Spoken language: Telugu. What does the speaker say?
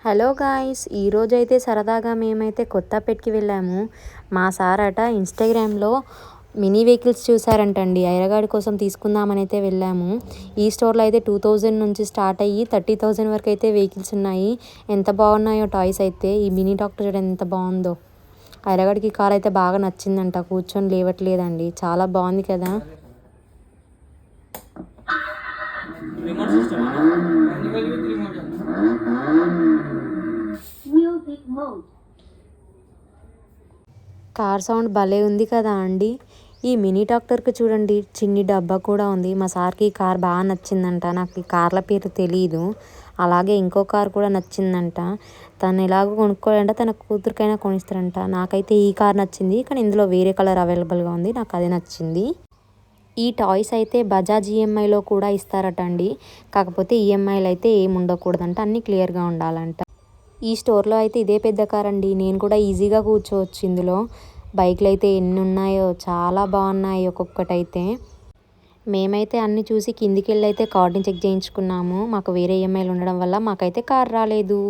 హలో గాయ్స్, ఈరోజైతే సరదాగా మేమైతే కొత్తపేటకి వెళ్ళాము. మా సార్ అట ఇన్స్టాగ్రామ్లో మినీ వెహికల్స్ చూసారంటండి. ఐరగాడి కోసం తీసుకుందామని అయితే వెళ్ళాము. ఈ స్టోర్లో అయితే 2000 నుంచి స్టార్ట్ అయ్యి 30,000 వరకు అయితే వెహికల్స్ ఉన్నాయి. ఎంత బాగున్నాయో టాయ్స్ అయితే. ఈ మినీ డాక్టర్ చూడండి ఎంత బాగుందో. ఐరగాడికి కార్ అయితే బాగా నచ్చిందంట, కూర్చొని లేవట్లేదండి. చాలా బాగుంది కదా. కార్ సౌండ్ భలే ఉంది కదా అండి. ఈ మినీ డాక్టర్కి చూడండి చిన్ని డబ్బా కూడా ఉంది. మా సార్కి ఈ కార్ బాగా నచ్చిందంట. నాకు ఈ కార్ల పేరు తెలీదు. అలాగే ఇంకో కార్ కూడా నచ్చిందంట. తను ఎలాగో కొనుక్కోవాలంటే తన కూతురికైనా కొనిస్తారంట. నాకైతే ఈ కార్ నచ్చింది, కానీ ఇందులో వేరే కలర్ అవైలబుల్గా ఉంది. నాకు అదే నచ్చింది. ఈ టాయ్స్ అయితే బజాజ్ ఈఎంఐలో కూడా ఇస్తారట అండి. కాకపోతే ఈఎంఐలు అయితే ఏమి ఉండకూడదంట, అన్నీ క్లియర్గా ఉండాలంట. ఈ స్టోర్లో అయితే ఇదే పెద్ద కార్ అండి. నేను కూడా ఈజీగా కూర్చోవచ్చు ఇందులో. బైక్లు అయితే ఎన్ని ఉన్నాయో, చాలా బాగున్నాయి ఒక్కొక్కటైతే. మేమైతే అన్ని చూసి కిందికి వెళ్ళి అయితే కార్డుని చెక్ చేయించుకున్నాము. మాకు వేరే ఈఎంఐలు ఉండడం వల్ల మాకైతే కార్ రాలేదు.